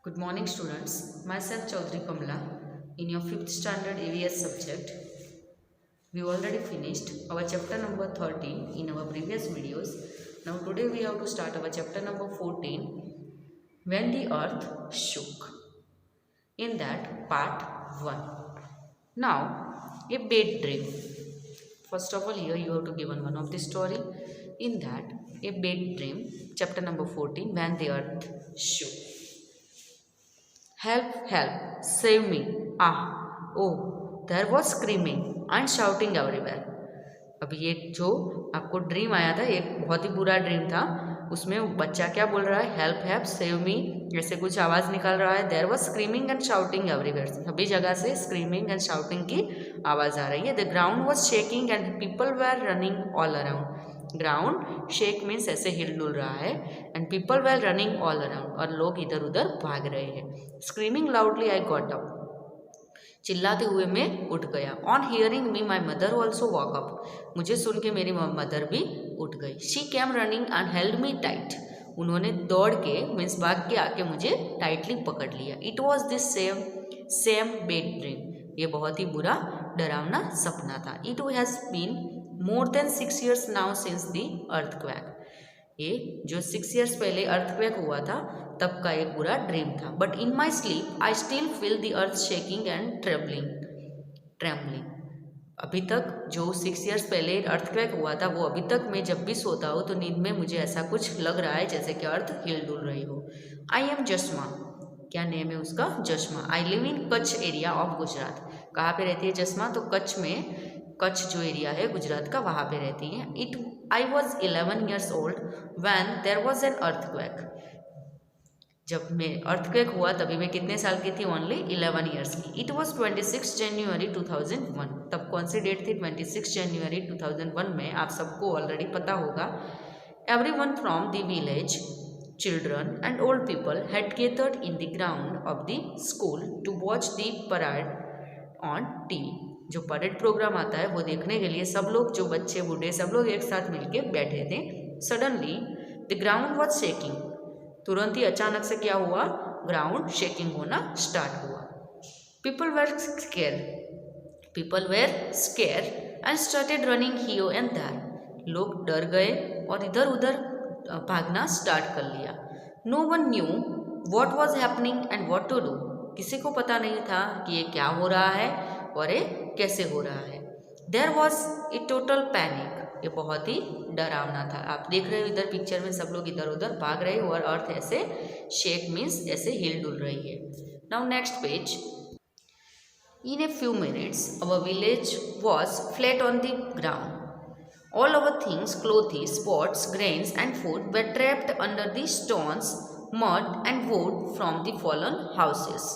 Good morning, students. Myself, Chaudhary Kamla. In your 5th standard AVS subject, we already finished our chapter number 13 in our previous videos. Now, today we have to start our chapter number 14, When the Earth Shook. In that, part 1. Now, a bad dream. First of all, here you have to give one of the story. In that, a bad dream, chapter number 14, When the Earth Shook. Help, help, save me. Ah, oh, there was screaming and shouting everywhere. अब ये जो आपको dream आया था, एक बहुत ही बुरा ड्रीम था. उसमें बच्चा क्या बोल रहा है? हेल्प हेल्प सेव मी, ऐसे कुछ आवाज़ निकाल रहा है. There was screaming and shouting everywhere. सभी जगह से स्क्रीमिंग एंड शाउटिंग की आवाज़ आ रही है. The ground was shaking and people were running all around. Ground shake means ऐसे हिल डुल रहा है. And people were running all around, और लोग इधर उधर भाग रहे हैं. Screaming loudly I got up, चिल्लाते हुए मैं उठ गया. On hearing me my mother also woke up, मुझे सुन के मेरी मदर भी उठ गई. She came running and held me tight, उन्होंने दौड़ के मीन्स भाग के आके मुझे टाइटली पकड़ लिया. It was this same bad dream, ये बहुत ही बुरा डरावना सपना था. It has been more than 6 years now since the earthquake, ये जो 6 years पहले अर्थक्वेक हुआ था तब का एक बुरा ड्रीम था. But in my sleep I still feel the earth shaking and trembling. अभी तक जो 6 years पहले अर्थक्वेक हुआ था वो अभी तक मैं जब भी सोता हूँ तो नींद में मुझे ऐसा कुछ लग रहा है जैसे कि अर्थ हिल डुल रही हो. आई एम जस्मा, क्या नेम है उसका? Jasma. I live in Kutch area of Gujarat. कहाँ पे रहती है जस्मा? तो कच्छ में, कच्छ जो एरिया है गुजरात का, वहाँ पे रहती है. I was 11 years old when there was an earthquake. जब मैं अर्थक्वेक हुआ तभी मैं कितने साल की थी? ओनली 11 years की. It was 26 January 2001. तब कौन सी डेट थी? 26 January 2001 में. आप सबको ऑलरेडी पता होगा. Every one from the village, children and old people had gathered in the ground of the school to watch the parade on TV. जो परेड प्रोग्राम आता है वो देखने के लिए सब लोग, जो बच्चे बूढ़े सब लोग एक साथ मिलके बैठे थे. Suddenly the ground was shaking, तुरंत ही अचानक से क्या हुआ? ग्राउंड शेकिंग होना स्टार्ट हुआ. People were scare and started running here and there. लोग डर गए और इधर उधर भागना स्टार्ट कर लिया. No one knew what was happening and what to do. किसी को पता नहीं था कि ये क्या हो रहा है और ये कैसे हो रहा है. There was a total panic, ये बहुत ही डरावना था. आप देख रहे हो इधर पिक्चर में सब लोग इधर उधर भाग रहे हैं और अर्थ ऐसे शेक मीन्स ऐसे हिल डुल रही है. Now next page. In a few minutes our village was flat on the ground. All our things, clothes, pots, grains and food were trapped under the stones, mud and wood from the fallen houses.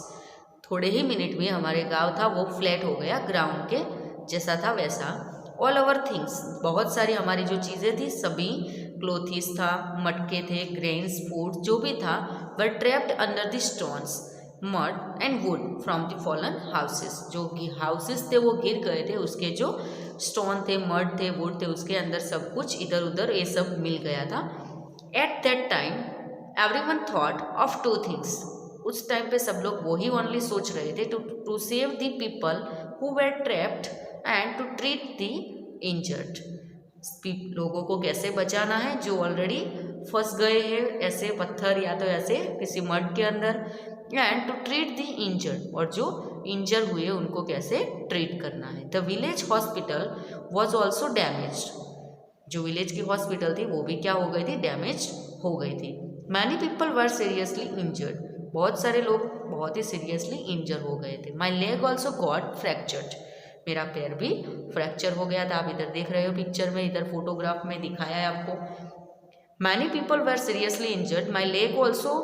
थोड़े ही minute में हमारे गांव था वो flat हो गया, ground के जैसा था वैसा. All our things, बहुत सारी हमारी जो चीज़ें थी सभी, क्लोथीस था, मटके थे, ग्रेन्स, फूड जो भी था, were trapped under the stones, mud and wood from the fallen houses. जो हाउसेस थे वो गिर गए थे, उसके जो स्टोन थे, मड थे, वुड थे, उसके अंदर सब कुछ इधर उधर ये सब मिल गया था. At that time everyone thought of 2 things. उस टाइम पे सब लोग वही ओनली सोच रहे थे, to save the people who were trapped and to treat the injured. लोगों को कैसे बचाना है जो ऑलरेडी फंस गए हैं ऐसे पत्थर या तो ऐसे किसी मड के अंदर, and to treat the injured, और जो इंजर हुए उनको कैसे ट्रीट करना है. The village hospital was also damaged. जो विलेज की हॉस्पिटल थी वो भी क्या हो गई थी? डैमेज हो गई थी. Many people were seriously injured, बहुत सारे लोग बहुत ही सीरियसली इंजर हो गए थे. My leg also got fractured, मेरा पैर भी फ्रैक्चर हो गया था. आप इधर देख रहे हो पिक्चर में, इधर फोटोग्राफ में दिखाया है आपको. Many people were seriously injured, my leg also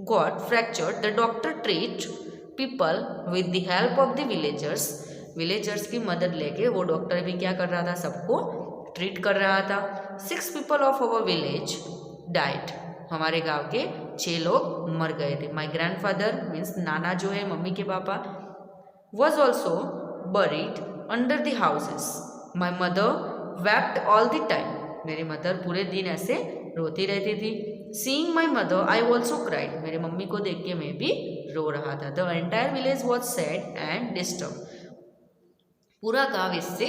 got fractured. The doctor treat people with the help of the villagers. Villagers की मदद लेके वो डॉक्टर भी क्या कर रहा था? सबको ट्रीट कर रहा था. 6 people of our village died. हमारे गांव के 6 लोग मर गए थे. माई ग्रैंडफादर मीन्स नाना जो है मम्मी के पापा, was also buried under the houses. My mother wept all the time. मेरी मदर पूरे दिन ऐसे रोती रहती थी. Seeing my mother I also cried, मेरे मम्मी को देख के मैं भी रो रहा था। The entire village was sad and disturb, पूरा गांव इससे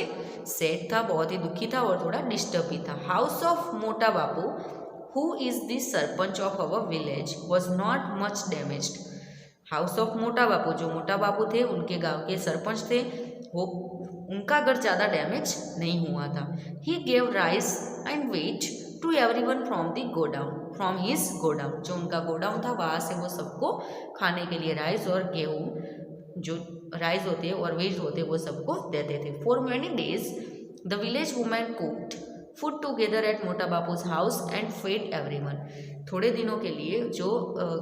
सैड था, बहुत ही दुखी था और थोड़ा डिस्टर्ब भी था। House of Mota Bapu who is the sarpanch of our village was not much damaged, house of Mota Bapu, जो मोटा बापू थे उनके गांव के सरपंच थे, वो उनका घर ज़्यादा डैमेज नहीं हुआ था। He gave rice and wheat to everyone from the godown, from his godown, जो उनका गोडाउन था वहाँ से वो सबको खाने के लिए राइस और गेहूँ, जो राइस होते और वेट होते वो सबको देते थे। For many days the village women cooked food together at मोटा बापूज हाउस एंड फेड एवरीवन, थोड़े दिनों के लिए जो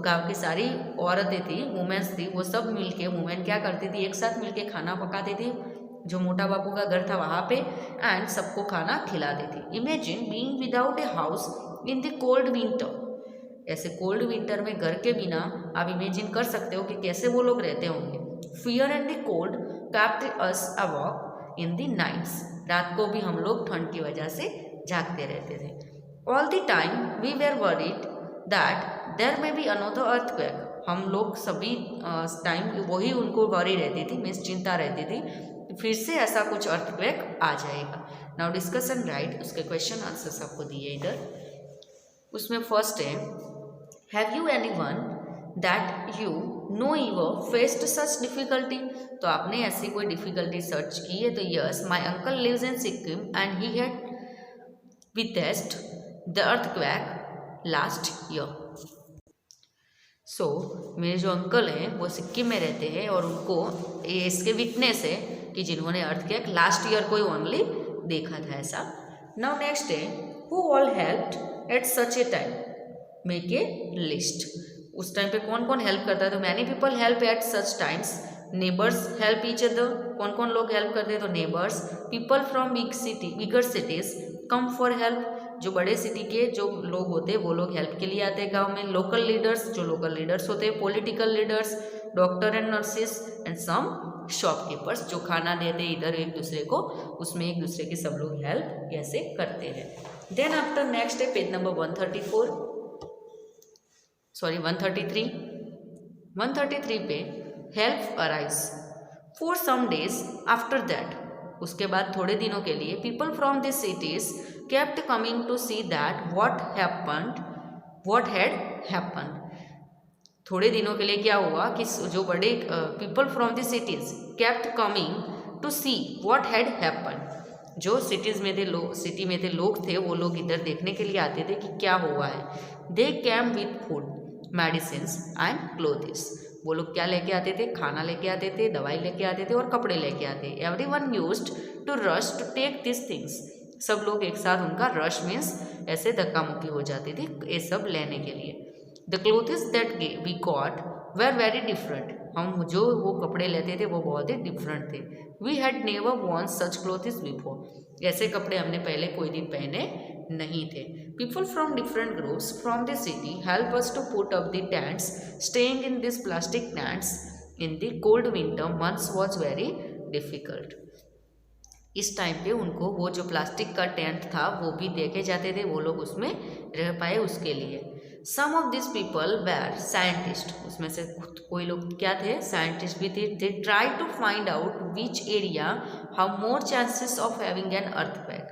गांव की सारी औरतें थी, वुमेन्स थी, वो सब मिलके, वुमेन क्या करती थी, एक साथ मिलके खाना पकाती थी, जो मोटा बापू का घर था वहाँ पे, एंड सबको खाना खिलाती थी। Imagine being without a house in the cold winter, ऐसे कोल्ड विंटर में घर के बिना आप इमेजिन कर सकते हो कि कैसे वो लोग रहते होंगे। Fear and the cold kept us awake in the nights, रात को भी हम लोग ठंड की वजह से जागते रहते थे। All the time we were worried that there may be another earthquake, हम लोग सभी टाइम वही उनको वरी रहती थी, मीन्स चिंता रहती थी, फिर से ऐसा कुछ अर्थक्वेक आ जाएगा। नाउ डिस्कस एंड राइट, उसके क्वेश्चन आंसर्स आपको दिए इधर। उसमें फर्स्ट है, have you anyone that you know ever faced such difficulty, तो आपने ऐसी कोई डिफिकल्टी सर्च की है? तो yes, my uncle lives in Sikkim and he had witnessed the earthquake last year. So मेरे जो अंकल हैं वो सिक्किम में रहते हैं और उनको ये इसके विटनेस है कि जिन्होंने अर्थक्वेक लास्ट ईयर को ही ओनली देखा था ऐसा। नाउ नेक्स्ट है, who all helped at such A time, make a list, उस टाइम पे कौन कौन हेल्प करता है? तो many people help at such times, neighbours help each other, कौन कौन लोग हेल्प करते हैं? तो neighbours, people from bigger cities come for help, जो बड़े सिटी के जो लोग होते हैं वो लोग हेल्प के लिए आते हैं गांव में। लोकल लीडर्स, जो लोकल लीडर्स होते हैं, political leaders, doctor and nurses and some shopkeepers, जो खाना देते हैं इधर एक दूसरे को, उसमें एक दूसरे की सब लोग हेल्प कैसे करते हैं। देन आफ्टर नेक्स्ट है पेज नंबर 133 पे, help arise for some days after that, उसके बाद थोड़े दिनों के लिए people from this cities kept coming to see that what had happened, थोड़े दिनों के लिए क्या हुआ कि जो बड़े people from this cities kept coming to see what had happened, जो सिटी में थे लोग थे, वो लोग इधर देखने के लिए आते थे कि क्या हुआ है। They came with food, medicines and clothes, वो लोग क्या लेके आते थे? खाना लेके आते थे, दवाई लेके आते थे और कपड़े लेके आते। Everyone used to rush to take this things, सब लोग एक साथ, उनका रश मीन्स ऐसे धक्का मुक्की हो जाती थी ये सब लेने के लिए। The clothes that we got were very different, हम जो वो कपड़े लेते थे वो बहुत ही डिफरेंट थे। We had never worn such clothes before, ऐसे कपड़े हमने पहले कोई दिन पहने नहीं थे। People from different groups from the city help us to put up the tents, staying in this plastic tents in the cold winter months was very difficult, इस टाइम पे उनको वो जो प्लास्टिक का टेंट था वो भी देखे जाते थे, वो लोग उसमें रह पाए उसके लिए। Some of this people were scientist, उसमें से कोई लोग क्या थे? साइंटिस्ट भी थे। They try to find out which area how more chances of having an earthquake,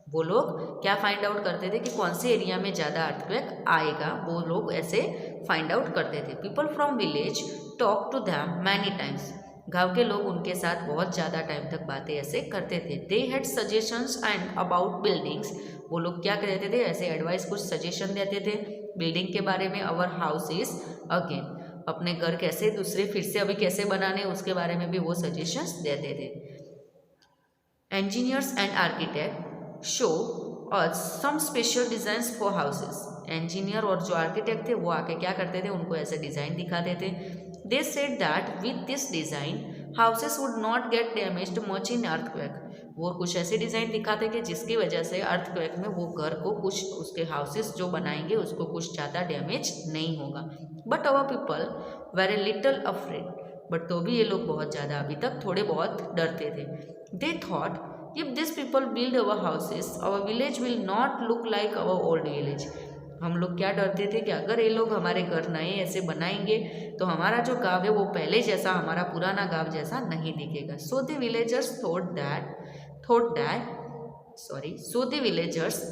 वो लोग क्या फाइंड आउट करते थे कि कौन से एरिया में ज़्यादा अर्थक्वेक आएगा, वो लोग ऐसे फाइंड आउट करते थे। People from village talk to them many times, गांव के लोग उनके साथ बहुत ज़्यादा टाइम तक बातें ऐसे करते थे। They had suggestions and about buildings, वो लोग क्या कहते थे? ऐसे एडवाइस, कुछ सजेशन देते थे बिल्डिंग के बारे में। अवर हाउस इज अगेन, अपने घर कैसे दूसरे फिर से अभी कैसे बनाने उसके बारे में भी वो सजेशंस देते थे। engineers and architect show us some special designs for houses, engineer और जो architect थे वो आके क्या करते थे? उनको ऐसे डिज़ाइन दिखाते थे। they said that with this design houses would not get damaged much in earthquake, वो कुछ ऐसे डिज़ाइन दिखाते कि जिसकी वजह से अर्थक्वेक में वो घर को कुछ उसके हाउसेस जो बनाएंगे उसको कुछ ज़्यादा डैमेज नहीं होगा। But our people were a little afraid, but तो भी ये लोग बहुत ज़्यादा अभी तक थोड़े बहुत डरते थे। They thought if this people build our houses our village will not look like our old village, हम लोग क्या डरते थे कि अगर ये लोग हमारे घर नए ऐसे बनाएंगे तो हमारा जो गांव है वो पहले जैसा, हमारा पुराना गांव जैसा नहीं दिखेगा. So the villagers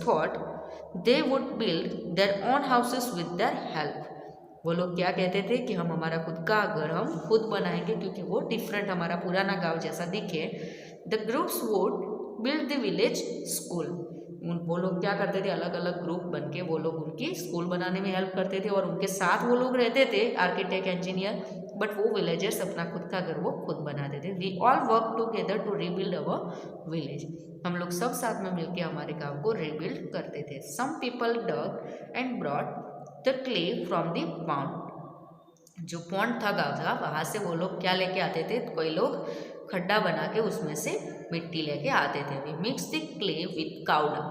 thought they would build their own houses with their help. वो लोग क्या कहते थे कि हम हमारा खुद का घर हम खुद बनाएंगे क्योंकि वो डिफरेंट, हमारा पुराना गांव जैसा दिखे. The groups would build the village school. वो लोग क्या करते थे, अलग अलग ग्रुप बन के वो लोग उनकी स्कूल बनाने में हेल्प करते थे और उनके साथ वो लोग रहते थे आर्किटेक्ट, इंजीनियर, बट वो विलेजर्स अपना खुद का घर वो खुद बनाते थे. We all work together to rebuild our village. हम लोग सब साथ में मिलकर हमारे गांव को रीबिल्ड करते थे. Some people dug and brought the clay from the pond. जो पॉन्ड था गाँव का, वहाँ से वो लोग क्या लेके आते थे, कोई लोग खड्डा बना के उसमें से मिट्टी लेके आते थे. We mix the clay with cow dung.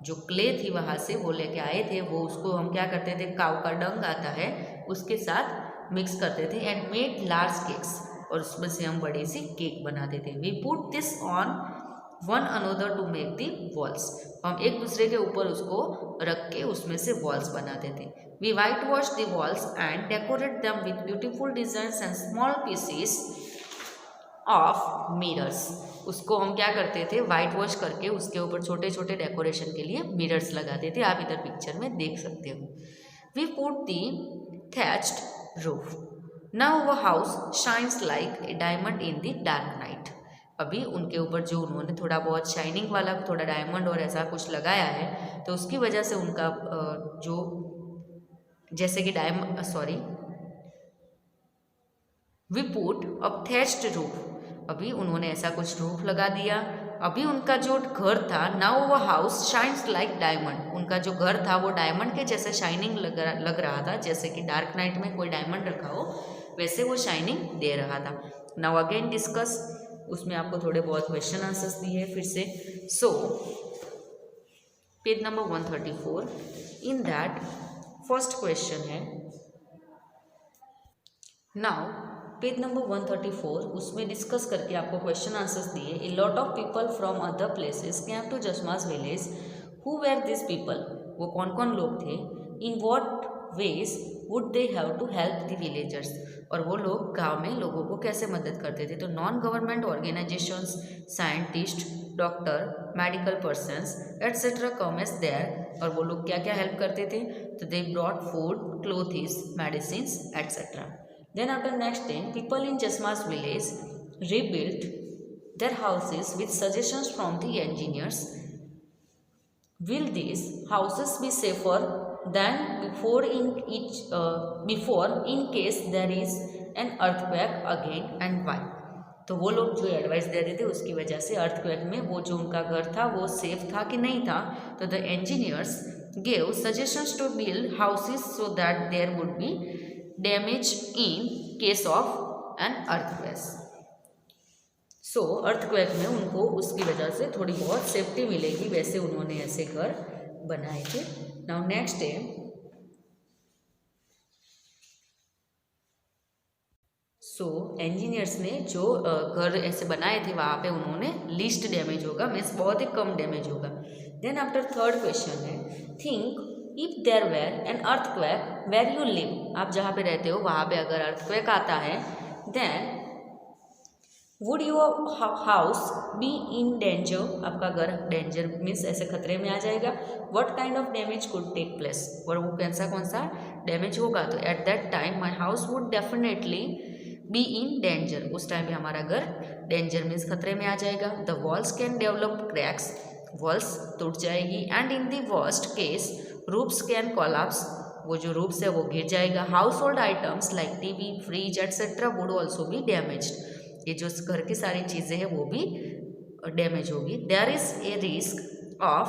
जो क्ले थी वहाँ से वो लेके आए थे, वो उसको हम क्या करते थे, काउ का डंग आता है उसके साथ मिक्स करते थे. And made large cakes. और उसमें से हम बड़ी सी केक बनाते थे. We put this on one another to make the walls. हम एक दूसरे के ऊपर उसको रख के उसमें से वॉल्स बनाते थे. We white wash the walls and decorate them with beautiful designs and small pieces of mirrors. उसको हम क्या करते थे, वाइट वॉश करके उसके ऊपर छोटे छोटे डेकोरेशन के लिए मिरर्स लगाते थे. आप इधर पिक्चर में देख सकते हो. We put the thatched roof. Now वो house shines like a diamond in the dark night. अभी उनके ऊपर जो उन्होंने थोड़ा बहुत शाइनिंग वाला थोड़ा डायमंड और ऐसा कुछ लगाया है, तो उसकी वजह से उनका जो जैसे कि we put a thatched roof. अभी उन्होंने ऐसा कुछ रूफ लगा दिया. अभी उनका जो घर था, नाउ वो हाउस शाइन्स लाइक डायमंड. उनका जो घर था वो डायमंड के जैसे शाइनिंग लग रहा था. जैसे कि डार्क नाइट में कोई डायमंड रखा हो वैसे वो शाइनिंग दे रहा था. Now again discuss. उसमें आपको थोड़े बहुत क्वेश्चन आंसर्स दिए फिर से. So page number 134. In that first question है. नाउ पेज नंबर 134, उसमें डिस्कस करके आपको क्वेश्चन आंसर्स दिए. A lot of people from other places came to Jasma's village. Who were this people. वो कौन कौन लोग थे. In what ways would they have to help the villagers. और वो लोग गांव में लोगों को कैसे मदद करते थे. तो non government organisations, scientist, doctor, medical persons etcetera come as there. और वो लोग क्या क्या हेल्प करते थे. तो they brought food, clothes, medicine etcetera. Then after next day, people in Jasma's village rebuilt their houses with suggestions from the engineers. Will these houses be safer than before in case there is an earthquake again, and why? तो वो लोग जो advice दे रहे थे उसकी वजह से earthquake में वो जो उनका घर था वो सेफ था कि नहीं था. तो the engineers gave suggestions to build houses so that there would be damage in case of an earthquake. So earthquake में उनको उसकी वजह से थोड़ी बहुत सेफ्टी मिलेगी, वैसे उन्होंने ऐसे घर बनाए थे. नाउ नेक्स्ट है. सो इंजीनियर्स ने जो घर ऐसे बनाए थे वहाँ पे उन्होंने लीस्ट डैमेज होगा, मीन्स बहुत ही कम डैमेज होगा. देन आफ्टर थर्ड क्वेश्चन है. Think if there were an earthquake where you live. आप जहाँ पे रहते हो वहाँ पे अगर अर्थक्वेक आता है, then would your house be in danger. आपका घर डेंजर मीन्स ऐसे खतरे में आ जाएगा. What kind of damage could take place. और वो कौन सा डैमेज होगा. तो at that time my house would definitely be in danger. उस टाइम पे हमारा घर डेंजर मीन्स खतरे में आ जाएगा. The walls can develop cracks. Walls टूट जाएगी. And in the worst case roofs can collapse. वो जो रूफ्स है वो गिर जाएगा. House hold items like TV, fridge etcetera would also be damaged. ये जो घर की सारी चीज़ें हैं वो भी डैमेज होगी. There is a risk of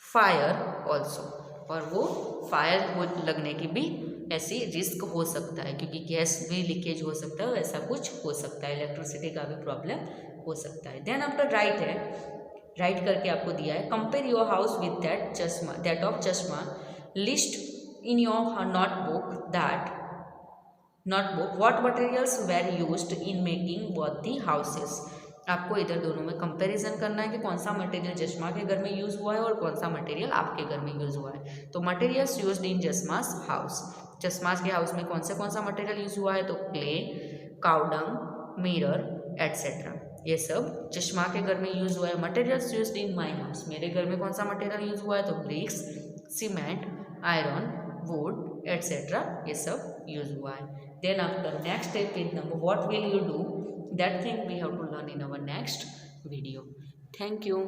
fire also. और वो फायर हो लगने की भी ऐसी रिस्क हो सकता है क्योंकि गैस भी लीकेज हो सकता है, ऐसा कुछ हो सकता है. इलेक्ट्रिसिटी का भी प्रॉब्लम हो सकता है. देन आफ्टर राइट है. राइट करके आपको दिया है. Compare your house with that of Jasma. List in your notebook what materials were used in making both the houses. आपको इधर दोनों में कंपैरिजन करना है कि कौन सा मटेरियल जश्मा के घर में यूज हुआ है और कौन सा मटेरियल आपके घर में यूज हुआ है। तो मटेरियल्स यूज्ड इन जस्मास हाउस, जस्मास के हाउस में कौन सा मटेरियल यूज हुआ है, तो क्ले, काउडंग, मिरर एटसेट्रा, ये सब चश्मा के घर में यूज हुआ है। Materials used in my house, मेरे घर में कौन सा मटेरियल यूज हुआ है, तो bricks, cement, iron, wood etcetera, ये सब यूज हुआ है। Then after next step is number what will you do, that thing we have to learn in our next video. Thank you.